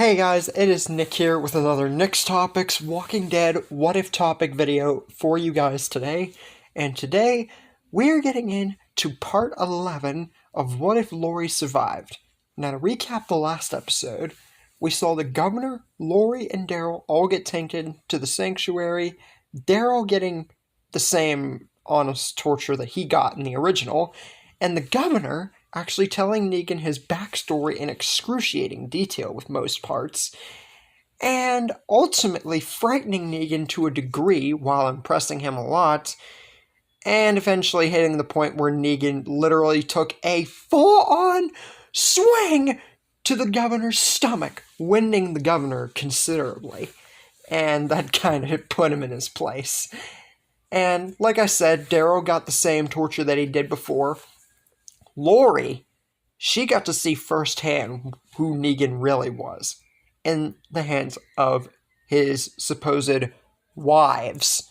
Hey guys, it is Nick here with another Nick's Topics Walking Dead What If topic video for you guys today. And today, we're getting into part 11 of What If Lori Survived. Now to recap the last episode, we saw the governor, Lori, and Daryl all get taken to the sanctuary, Daryl getting the same honest torture that he got in the original, and the governor actually telling Negan his backstory in excruciating detail with most parts, and ultimately frightening Negan to a degree while impressing him a lot, and eventually hitting the point where Negan literally took a full-on swing to the governor's stomach, winding the governor considerably, and that kind of put him in his place. And like I said, Daryl got the same torture that he did before. Lori, she got to see firsthand who Negan really was in the hands of his supposed wives.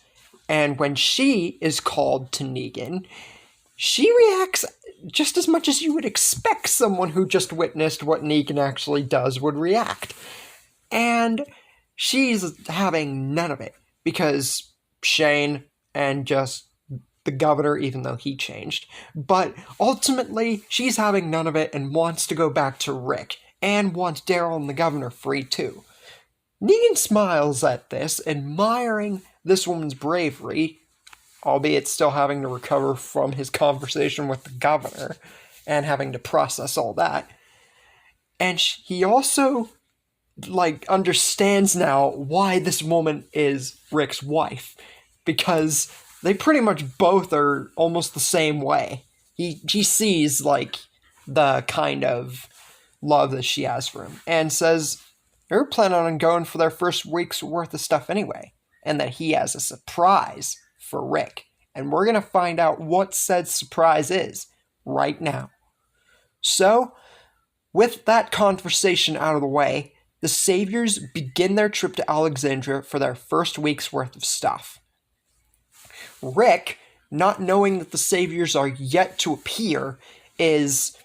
And when she is called to Negan, she reacts just as much as you would expect someone who just witnessed what Negan actually does would react. And she's having none of it because Shane and just the governor, even though he changed. But ultimately, she's having none of it and wants to go back to Rick, and wants Daryl and the governor free too. Negan smiles at this, admiring this woman's bravery, albeit still having to recover from his conversation with the governor, and having to process all that. And he also, understands now why this woman is Rick's wife, because they pretty much both are almost the same way. He sees, the kind of love that she has for him, and says they're planning on going for their first week's worth of stuff anyway, and that he has a surprise for Rick. And we're going to find out what said surprise is right now. So, with that conversation out of the way, the Saviors begin their trip to Alexandria for their first week's worth of stuff. Rick, not knowing that the Saviors are yet to appear, is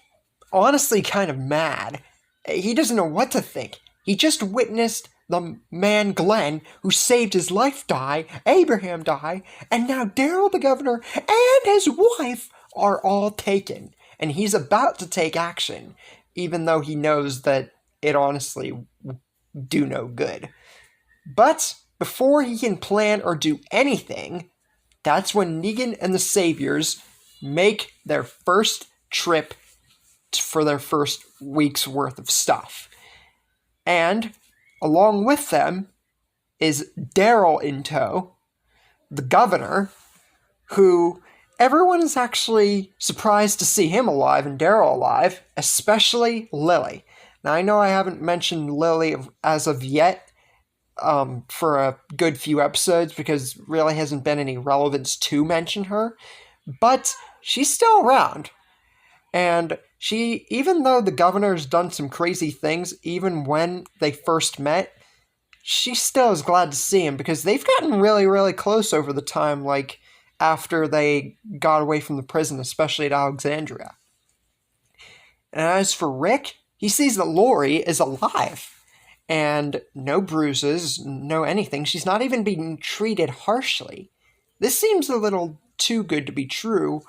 honestly kind of mad. He doesn't know what to think. He just witnessed the man Glenn, who saved his life, die, Abraham die, and now Daryl the governor and his wife are all taken. And he's about to take action, even though he knows that it honestly do no good. But before he can plan or do anything, that's when Negan and the Saviors make their first trip for their first week's worth of stuff. And along with them is Daryl in tow, the governor, who everyone is actually surprised to see him alive and Daryl alive, especially Lily. Now, I know I haven't mentioned Lily as of yet, for a good few episodes, because really hasn't been any relevance to mention her, but she's still around. And she, even though the governor's done some crazy things, even when they first met, she still is glad to see him, because they've gotten really, really close over the time, after they got away from the prison, especially at Alexandria. And as for Rick, he sees that Lori is alive. And no bruises, no anything. She's not even being treated harshly. This seems a little too good to be true,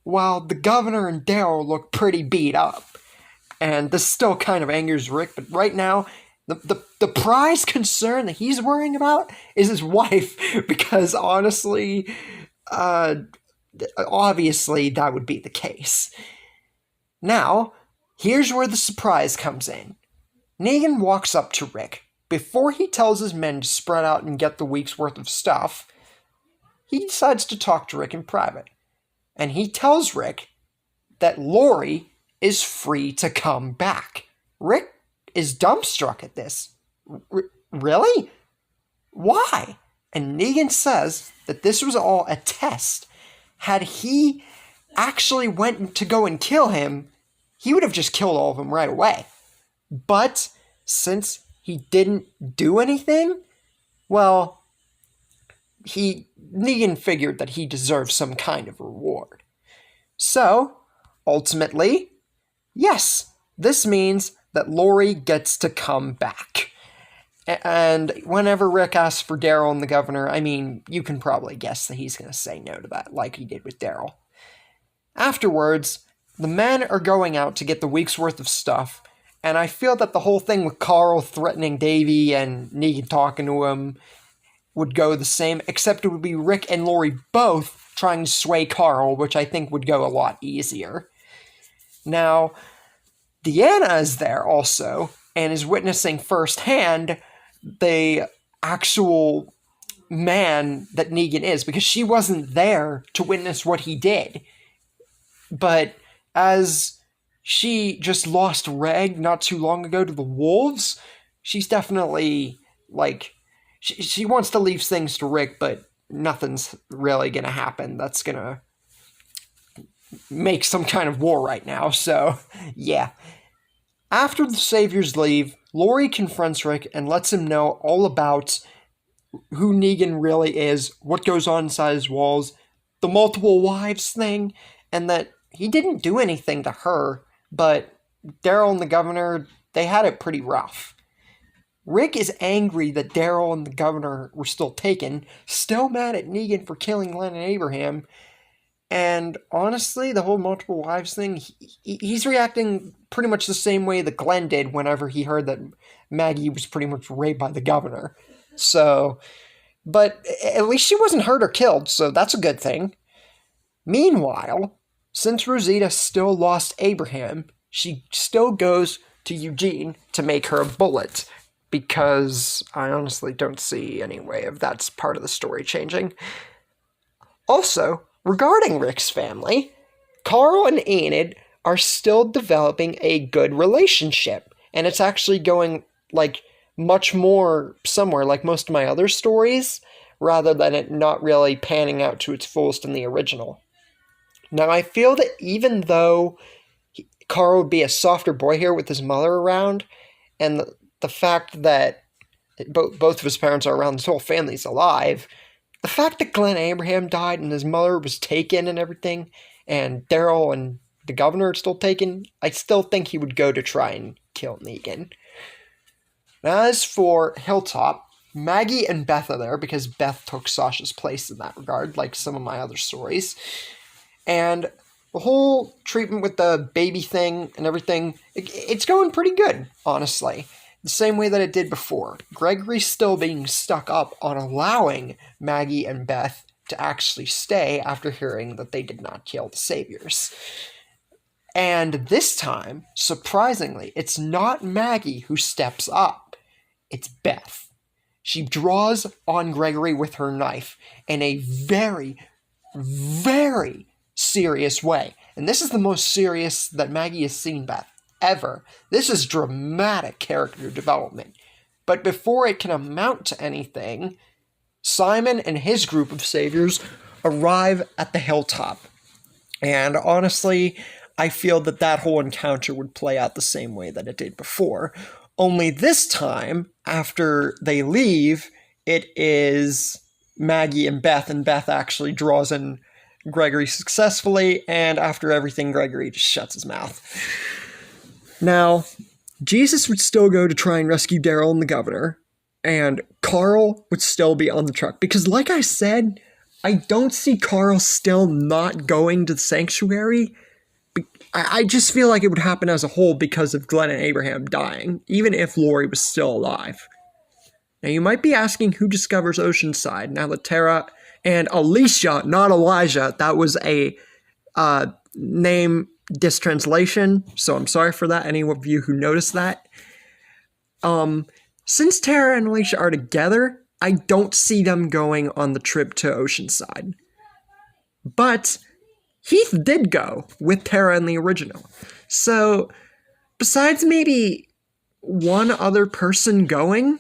while the governor and Daryl look pretty beat up. And this still kind of angers Rick, but right now, the prize concern that he's worrying about is his wife, because honestly, obviously that would be the case. Now, here's where the surprise comes in. Negan walks up to Rick. Before he tells his men to spread out and get the week's worth of stuff, he decides to talk to Rick in private. And he tells Rick that Lori is free to come back. Rick is dumbstruck at this. Really? Why? And Negan says that this was all a test. Had he actually went to go and kill him, he would have just killed all of them right away. But since he didn't do anything, well, Negan figured that he deserved some kind of reward. So, ultimately, yes, this means that Lori gets to come back. And whenever Rick asks for Daryl and the governor, I mean, you can probably guess that he's going to say no to that, like he did with Daryl. Afterwards, the men are going out to get the week's worth of stuff, and I feel that the whole thing with Carl threatening Davy and Negan talking to him would go the same, except it would be Rick and Lori both trying to sway Carl, which I think would go a lot easier. Now, Deanna is there also, and is witnessing firsthand the actual man that Negan is, because she wasn't there to witness what he did. But as she just lost Reg not too long ago to the wolves, she's definitely, like, she wants to leave things to Rick, but nothing's really gonna happen that's gonna make some kind of war right now, so, yeah. After the Saviors leave, Lori confronts Rick and lets him know all about who Negan really is, what goes on inside his walls, the multiple wives thing, and that he didn't do anything to her, but Daryl and the governor, they had it pretty rough. Rick is angry that Daryl and the governor were still taken, still mad at Negan for killing Glenn and Abraham, and honestly, the whole multiple wives thing, he's reacting pretty much the same way that Glenn did whenever he heard that Maggie was pretty much raped by the governor. So, but at least she wasn't hurt or killed, so that's a good thing. Meanwhile, since Rosita still lost Abraham, she still goes to Eugene to make her a bullet, because I honestly don't see any way of that's part of the story changing. Also, regarding Rick's family, Carl and Enid are still developing a good relationship, and it's actually going, like, much more somewhere like most of my other stories, rather than it not really panning out to its fullest in the original. Now, I feel that even though Carl would be a softer boy here with his mother around, and the fact that both of his parents are around, this whole family's alive, the fact that Glenn Abraham died and his mother was taken and everything, and Daryl and the governor are still taken, I still think he would go to try and kill Negan. Now, as for Hilltop, Maggie and Beth are there because Beth took Sasha's place in that regard, like some of my other stories. And the whole treatment with the baby thing and everything, it's going pretty good, honestly. The same way that it did before. Gregory's still being stuck up on allowing Maggie and Beth to actually stay after hearing that they did not kill the Saviors. And this time, surprisingly, it's not Maggie who steps up. It's Beth. She draws on Gregory with her knife in a very, very serious way. And this is the most serious that Maggie has seen Beth ever. This is dramatic character development. But before it can amount to anything, Simon and his group of saviors arrive at the hilltop. And honestly, I feel that that whole encounter would play out the same way that it did before. Only this time, after they leave, it is Maggie and Beth actually draws in Gregory successfully, and after everything, Gregory just shuts his mouth. Now, Jesus would still go to try and rescue Daryl and the governor, and Carl would still be on the truck, because like I said, I don't see Carl still not going to the sanctuary. I just feel like it would happen as a whole because of Glenn and Abraham dying, even if Lori was still alive. Now, you might be asking who discovers Oceanside now that Tara and Alicia, not Elijah, that was a name distranslation, so I'm sorry for that, any of you who noticed that. Since Tara and Alicia are together, I don't see them going on the trip to Oceanside. But Heath did go with Tara in the original. So, besides maybe one other person going,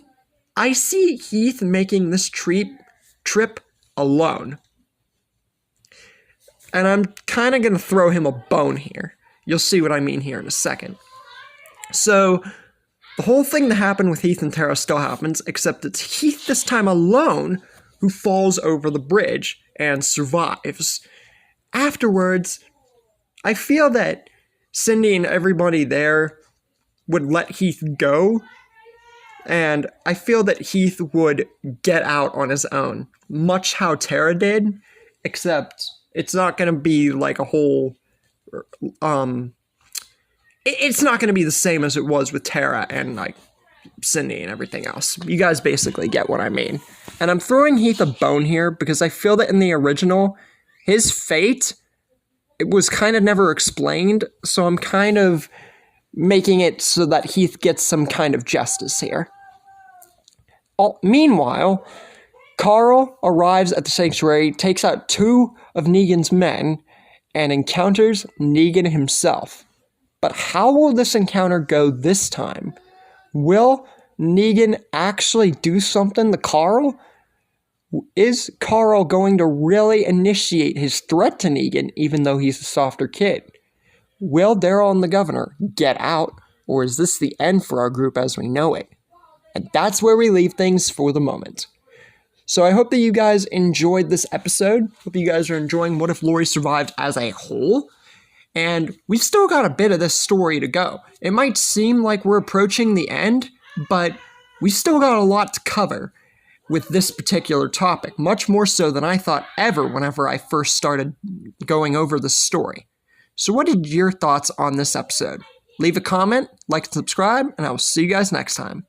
I see Heath making this trip alone. And I'm kind of going to throw him a bone here. You'll see what I mean here in a second. So, the whole thing that happened with Heath and Tara still happens, except it's Heath this time alone who falls over the bridge and survives. Afterwards, I feel that Cindy and everybody there would let Heath go And I feel that Heath would get out on his own, much how Tara did, except it's not going to be like a whole it's not going to be the same as it was with Tara and like Cindy and everything else. You guys basically get what I mean. And I'm throwing Heath a bone here because I feel that in the original, his fate, it was kind of never explained. So I'm kind of making it so that Heath gets some kind of justice here. Meanwhile, Carl arrives at the sanctuary, takes out 2 of Negan's men, and encounters Negan himself. But how will this encounter go this time? Will Negan actually do something to Carl? Is Carl going to really initiate his threat to Negan, even though he's a softer kid? Will Daryl and the governor get out, or is this the end for our group as we know it? And that's where we leave things for the moment. So I hope that you guys enjoyed this episode. Hope you guys are enjoying What If Laurie Survived as a whole. And we've still got a bit of this story to go. It might seem like we're approaching the end, but we still got a lot to cover with this particular topic, much more so than I thought ever whenever I first started going over the story. So what are your thoughts on this episode? Leave a comment, like and subscribe, and I will see you guys next time.